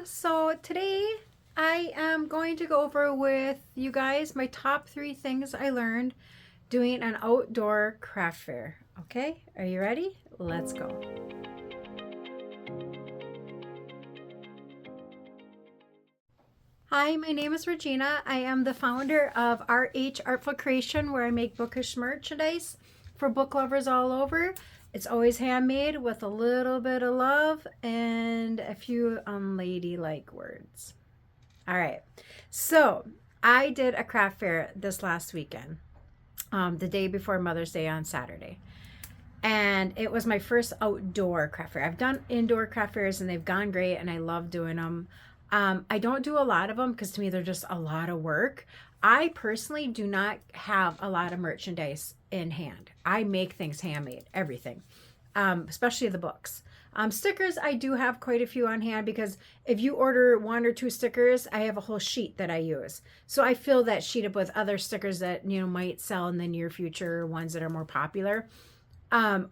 So today I am going to go over with you guys my top 3 things I learned doing an outdoor craft fair. Okay, are you ready? Let's go. Hi, my name is Regina. I am the founder of RH Artful Creation, where I make bookish merchandise for book lovers all over. It's always handmade with a little bit of love and a few unladylike words. All right. So I did a craft fair this last weekend, the day before Mother's Day on Saturday. And it was my first outdoor craft fair. I've done indoor craft fairs and they've gone great and I love doing them. I don't do a lot of them because to me they're just a lot of work. I personally do not have a lot of merchandise in hand. I make things handmade, everything, especially the books. Stickers, I do have quite a few on hand because if you order 1 or 2 stickers, I have a whole sheet that I use. So I fill that sheet up with other stickers that, might sell in the near future, ones that are more popular,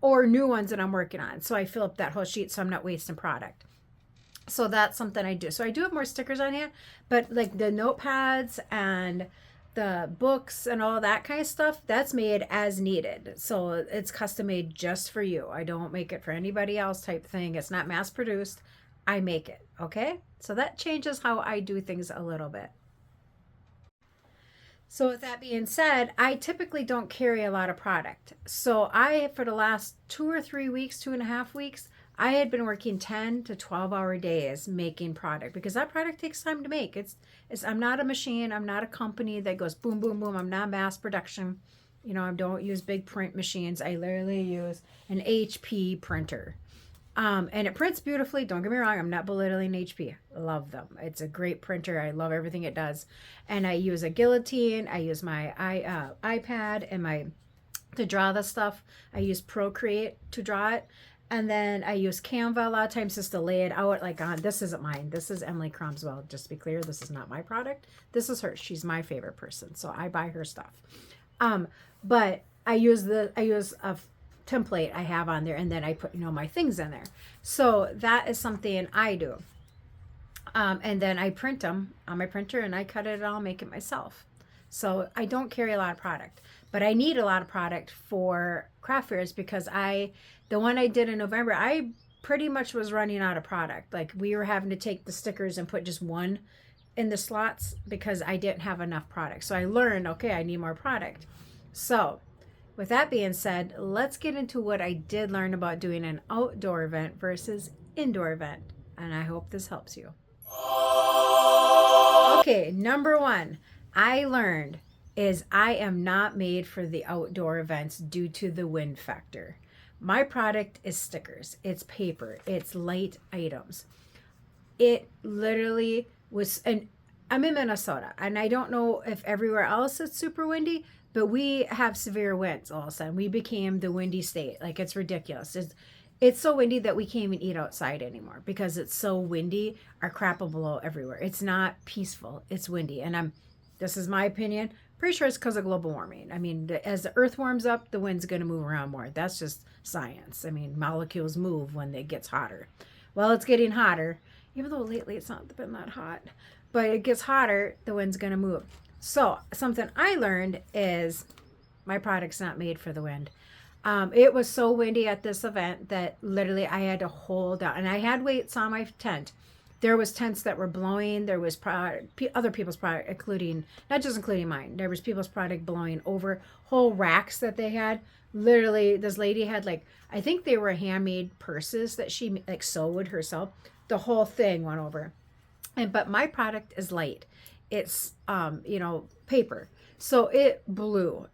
or new ones that I'm working on. So I fill up that whole sheet so I'm not wasting product. So that's something I do. So I do have more stickers on hand, but like the notepads and the books and all that kind of stuff, that's made as needed. So it's custom made just for you. I don't make it for anybody else type thing. It's not mass produced. I make it. Okay. So that changes how I do things a little bit. So with that being said, I typically don't carry a lot of product. So for the last 2 or 3 weeks, 2.5 weeks, I had been working 10 to 12-hour days making product because that product takes time to make. I'm not a machine. I'm not a company that goes boom, boom, boom. I'm not mass production. I don't use big print machines. I literally use an HP printer. And it prints beautifully. Don't get me wrong. I'm not belittling HP. Love them. It's a great printer. I love everything it does. And I use a guillotine. I use my iPad and to draw the stuff. I use Procreate to draw it. And then I use Canva a lot of times just to lay it out like on. This isn't mine. This is Emily Cromwell. Just to be clear, this is not my product. This is hers. She's my favorite person. So I buy her stuff. But I use a template I have on there and then I put my things in there. So that is something I do. And then I print them on my printer and I cut it all, make it myself. So I don't carry a lot of product, but I need a lot of product for craft fairs because the one I did in November, I pretty much was running out of product. Like we were having to take the stickers and put just one in the slots because I didn't have enough product. So I learned, okay, I need more product. So with that being said, let's get into what I did learn about doing an outdoor event versus indoor event. And I hope this helps you. Okay, number 1 I learned is I am not made for the outdoor events due to the wind factor. My product is stickers, it's paper, it's light items. It literally was, and I'm in Minnesota, and I don't know if everywhere else it's super windy, but we have severe winds all of a sudden. We became the windy state. Like it's ridiculous. It's so windy that we can't even eat outside anymore because it's so windy. Our crap will blow everywhere. It's not peaceful. It's windy. And this is my opinion. Pretty sure it's because of global warming. I mean, as the earth warms up, the wind's going to move around more. That's just science. I mean, molecules move when it gets hotter. Well, it's getting hotter, even though lately it's not been that hot. But it gets hotter, the wind's going to move. So something I learned is my product's not made for the wind. It was so windy at this event that literally I had to hold out. And I had weights on my tent. There was tents that were blowing. There was other people's product, not just including mine. There was people's product blowing over whole racks that they had. Literally, this lady had I think they were handmade purses that she sewed herself. The whole thing went over. But my product is light. It's, paper. So it blew.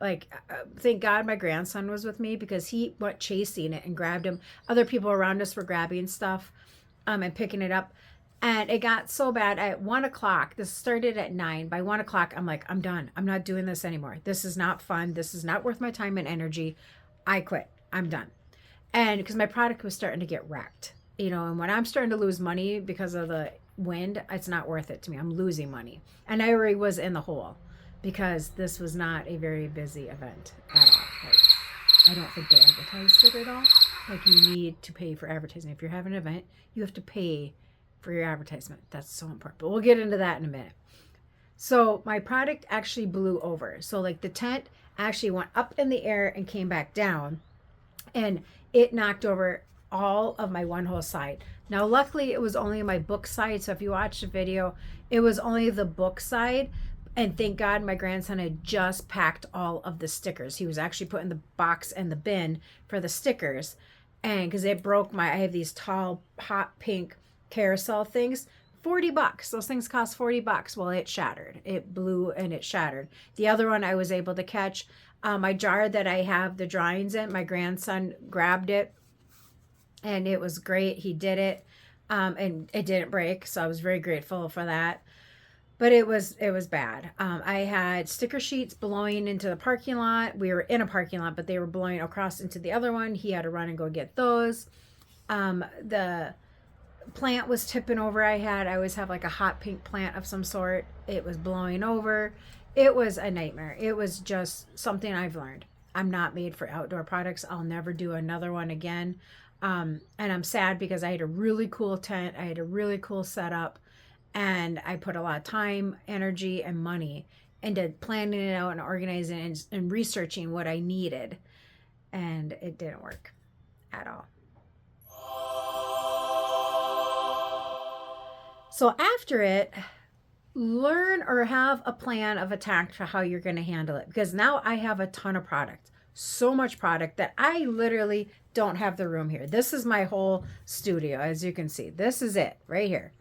Thank God my grandson was with me because he went chasing it and grabbed him. Other people around us were grabbing stuff and picking it up. And it got so bad at 1 o'clock. This started at 9. By 1 o'clock, I'm like, I'm done. I'm not doing this anymore. This is not fun. This is not worth my time and energy. I quit. I'm done. And because my product was starting to get wrecked. And when I'm starting to lose money because of the wind, it's not worth it to me. I'm losing money. And I already was in the hole because this was not a very busy event at all. I don't think they advertised it at all. You need to pay for advertising. If you're having an event, you have to pay for your advertisement. That's so important. But we'll get into that in a minute. So my product actually blew over. So like the tent actually went up in the air and came back down, and it knocked over all of my one whole side. Now, luckily, it was only my book side. So if you watch the video, it was only the book side. And thank God my grandson had just packed all of the stickers. He was actually putting the box in the bin for the stickers. And because it broke I have these tall, hot pink carousel things. $40. Those things cost $40. Well, it shattered. It blew and it shattered. The other one I was able to catch. My jar that I have the drawings in, my grandson grabbed it, and it was great. He did it, and it didn't break, so I was very grateful for that. But it was bad. I had sticker sheets blowing into the parking lot. We were in a parking lot, but they were blowing across into the other one. He had to run and go get those. The plant was tipping over. I always have like a hot pink plant of some sort. It was blowing over. It was a nightmare. It was just something I've learned. I'm not made for outdoor products. I'll never do another one again. And I'm sad because I had a really cool tent. I had a really cool setup, and I put a lot of time, energy, and money into planning it out and organizing it and researching what I needed. And it didn't work at all. So after it, learn or have a plan of attack for how you're going to handle it, because now I have a ton of product, so much product that I literally don't have the room here. This is my whole studio. As you can see, this is it right here.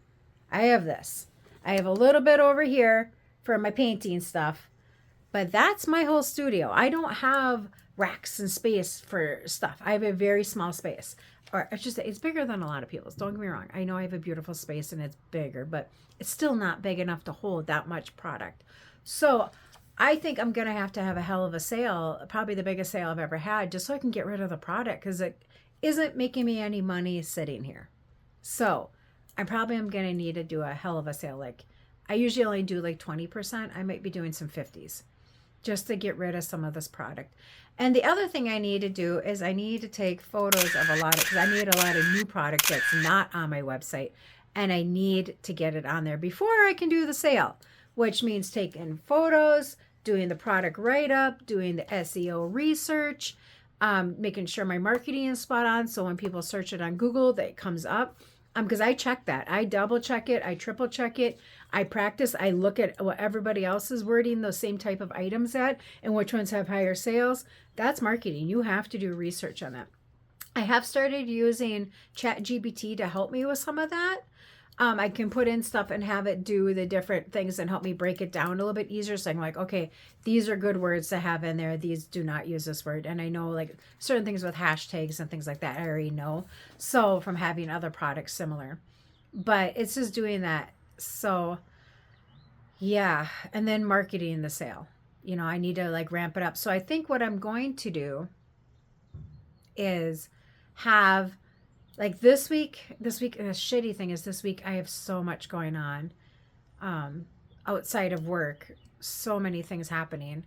I have this. I have a little bit over here for my painting stuff, but that's my whole studio. I don't have racks and space for stuff. I have a very small space. Or I should say, it's bigger than a lot of people's. Don't get me wrong. I know I have a beautiful space and it's bigger, but it's still not big enough to hold that much product. So I think I'm going to have a hell of a sale, probably the biggest sale I've ever had, just so I can get rid of the product, because it isn't making me any money sitting here. So I probably am going to need to do a hell of a sale. Like I usually only do like 20%. I might be doing some 50s just to get rid of some of this product. And the other thing I need to do is I need to take photos of because I need a lot of new product that's not on my website, and I need to get it on there before I can do the sale, which means taking photos, doing the product write-up, doing the SEO research, making sure my marketing is spot on, so when people search it on Google, that it comes up. Because I check that. I double check it. I triple check it. I practice. I look at what everybody else is wording those same type of items at and which ones have higher sales. That's marketing. You have to do research on that. I have started using ChatGPT to help me with some of that. I can put in stuff and have it do the different things and help me break it down a little bit easier. So I'm like, okay, these are good words to have in there. These do not use this word. And I know like certain things with hashtags and things like that, I already know. So from having other products similar, but it's just doing that. So yeah. And then marketing the sale, I need to like ramp it up. So I think what I'm going to do is have like this week, and the shitty thing is this week I have so much going on outside of work, so many things happening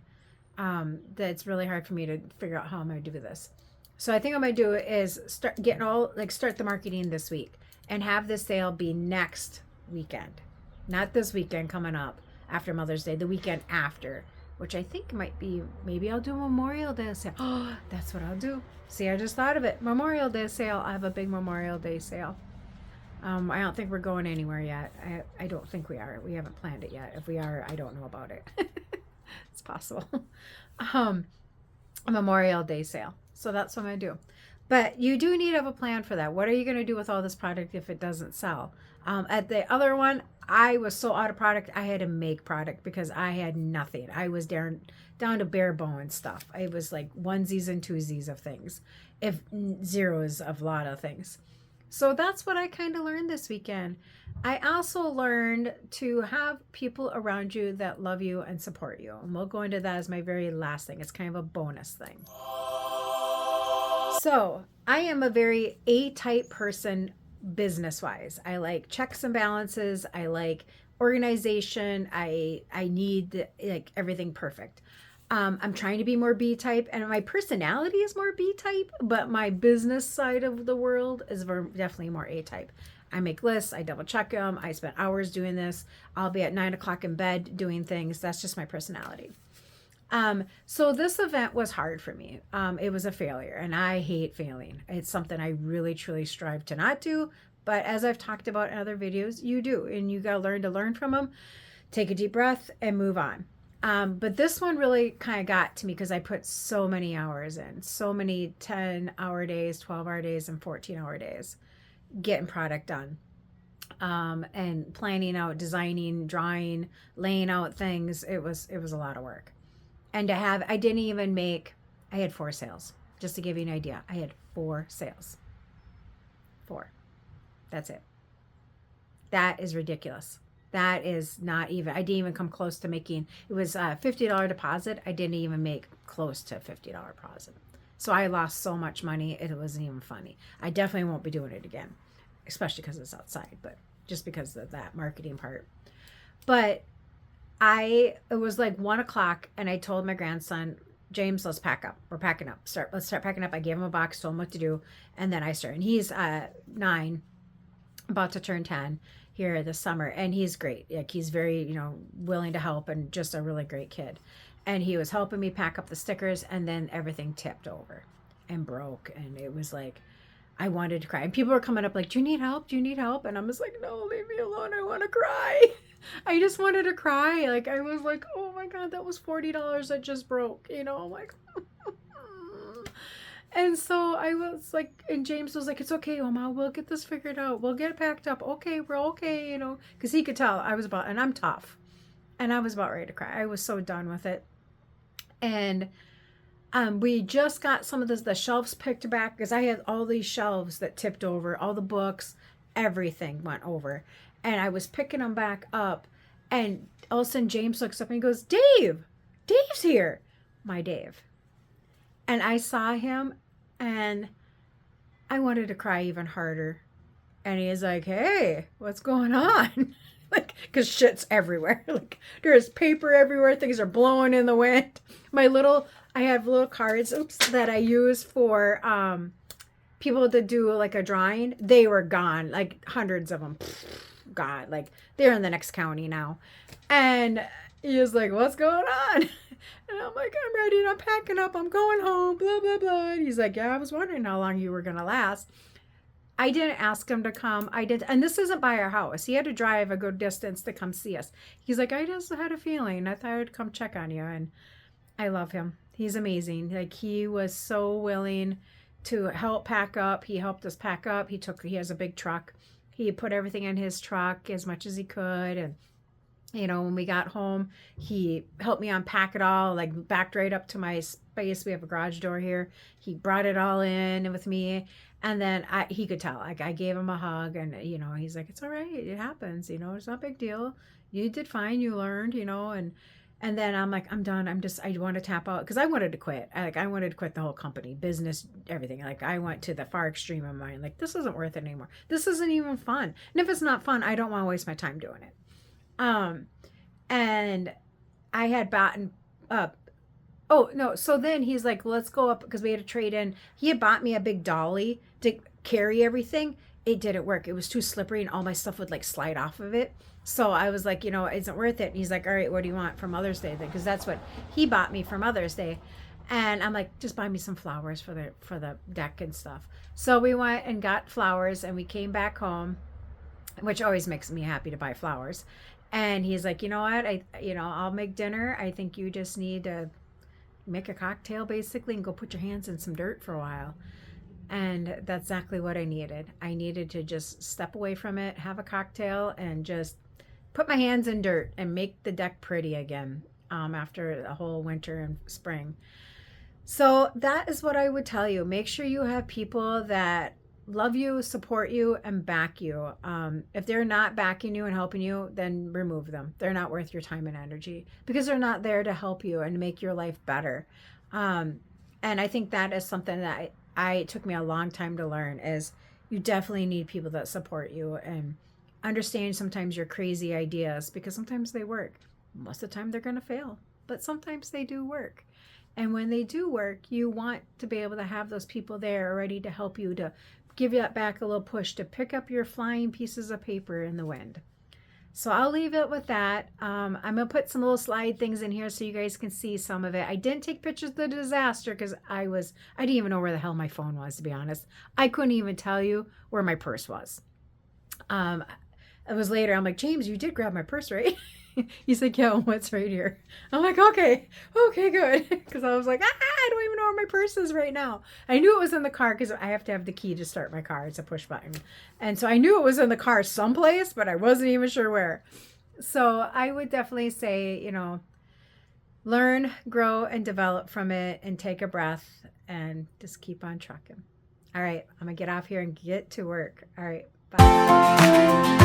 that it's really hard for me to figure out how I'm going to do this. So I think I'm going to do is start the marketing this week and have the sale be next weekend, not this weekend coming up after Mother's Day, the weekend after, which I think might be, maybe I'll do Memorial Day sale. Oh, that's what I'll do. See, I just thought of it. Memorial Day sale. I have a big Memorial Day sale. I don't think we're going anywhere yet. I don't think we are. We haven't planned it yet. If we are, I don't know about it. It's possible. A Memorial Day sale. So that's what I'm going to do. But you do need to have a plan for that. What are you going to do with all this product if it doesn't sell? At the other one, I was so out of product, I had to make product because I had nothing. I was down to bare bone stuff. I was like onesies and twosies of things, if zeros of a lot of things. So that's what I kind of learned this weekend. I also learned to have people around you that love you and support you. And we'll go into that as my very last thing. It's kind of a bonus thing. So I am a very A-type person business-wise. I like checks and balances. I like organization. I need like everything perfect. I'm trying to be more B-type, and my personality is more B-type, but my business side of the world is definitely more A-type. I make lists, I double check them, I spend hours doing this. I'll be at 9 o'clock in bed doing things. That's just my personality. So this event was hard for me. It was a failure, and I hate failing. It's something I really truly strive to not do. But as I've talked about in other videos, you do, and you got to learn from them, take a deep breath and move on. But this one really kind of got to me because I put so many hours in, so many 10-hour days, 12-hour days, and 14-hour days getting product done. And planning out, designing, drawing, laying out things. It was a lot of work. And I didn't even make, I had 4 sales. Just to give you an idea, I had 4 sales. 4. That's it. That is ridiculous. That is not even, I didn't even come close to making, it was a $50 deposit. I didn't even make close to a $50 deposit. So I lost so much money, it wasn't even funny. I definitely won't be doing it again, especially because it's outside, but just because of that marketing part. But it was like 1 o'clock, and I told my grandson, James, let's pack up. We're packing up. Let's start packing up. I gave him a box, told him what to do, and then I started. And he's 9, about to turn 10 here this summer, and he's great. Like, he's very, willing to help, and just a really great kid. And he was helping me pack up the stickers, and then everything tipped over and broke, and it was like, I wanted to cry. And people were coming up like, do you need help? Do you need help? And I was like, no, leave me alone. I want to cry. I just wanted to cry. Like, I was like, oh my God, that was $40 that just broke. I'm like, and so I was like, and James was like, it's okay, Oma, we'll get this figured out. We'll get it packed up. Okay, we're okay, because he could tell and I'm tough. And I was about ready to cry. I was so done with it. And we just got some of the shelves picked back because I had all these shelves that tipped over, all the books, everything went over. And I was picking them back up, and all of a sudden James looks up and he goes, Dave's here. My Dave. And I saw him, and I wanted to cry even harder. And he's like, hey, what's going on? Like, because shit's everywhere. Like, there's paper everywhere. Things are blowing in the wind. I have little cards, that I use for people to do like a drawing. They were gone, like hundreds of them. God, like they're in the next county now. And he was like, what's going on? And I'm like, I'm ready. I'm packing up. I'm going home, blah, blah, blah. And he's like, yeah, I was wondering how long you were going to last. I didn't ask him to come. And this isn't by our house. He had to drive a good distance to come see us. He's like, I just had a feeling. I thought I'd come check on you. And I love him. He's amazing. Like, he was so willing to help pack up. He helped us pack up. He has a big truck. He put everything in his truck as much as he could. And, when we got home, he helped me unpack it all, like backed right up to my space. We have a garage door here. He brought it all in with me. And then he could tell, like, I gave him a hug, and, he's like, it's all right. It happens. It's not a big deal. You did fine. You learned, and then I'm like, I'm done. I want to tap out because I wanted to quit. I wanted to quit the whole company, business, everything. Like, I went to the far extreme of mine. Like, this isn't worth it anymore. This isn't even fun. And if it's not fun, I don't want to waste my time doing it. And I had bought up. Oh, no. So then he's like, let's go up, because we had to trade in. He had bought me a big dolly to carry everything. It didn't work. It was too slippery, and all my stuff would like slide off of it. So I was like, it isn't worth it. And he's like, all right, what do you want for Mother's Day then? Because that's what he bought me for Mother's Day. And I'm like, just buy me some flowers for the deck and stuff. So we went and got flowers, and we came back home, which always makes me happy to buy flowers. And he's like, you know what? I'll make dinner. I think you just need to make a cocktail basically and go put your hands in some dirt for a while. And that's exactly what I needed. I needed to just step away from it, have a cocktail, and just put my hands in dirt and make the deck pretty again after the whole winter and spring. So that is what I would tell you. Make sure you have people that love you, support you, and back you. If they're not backing you and helping you, then remove them. They're not worth your time and energy because they're not there to help you and make your life better. And I think that is something that it took me a long time to learn, is you definitely need people that support you and understand sometimes your crazy ideas, because sometimes they work. Most of the time they're going to fail, but sometimes they do work. And when they do work, you want to be able to have those people there ready to help you to give you that back a little push to pick up your flying pieces of paper in the wind. So I'll leave it with that. I'm going to put some little slide things in here so you guys can see some of it. I didn't take pictures of the disaster because I didn't even know where the hell my phone was, to be honest. I couldn't even tell you where my purse was. It was later. I'm like, James, you did grab my purse, right? He's like, yeah, what's right here? I'm like, okay, good. Because I was like, I don't even know where my purse is right now. I knew it was in the car because I have to have the key to start my car. It's a push button. And so I knew it was in the car someplace, but I wasn't even sure where. So I would definitely say, learn, grow, and develop from it and take a breath and just keep on trucking. All right, I'm going to get off here and get to work. All right, bye.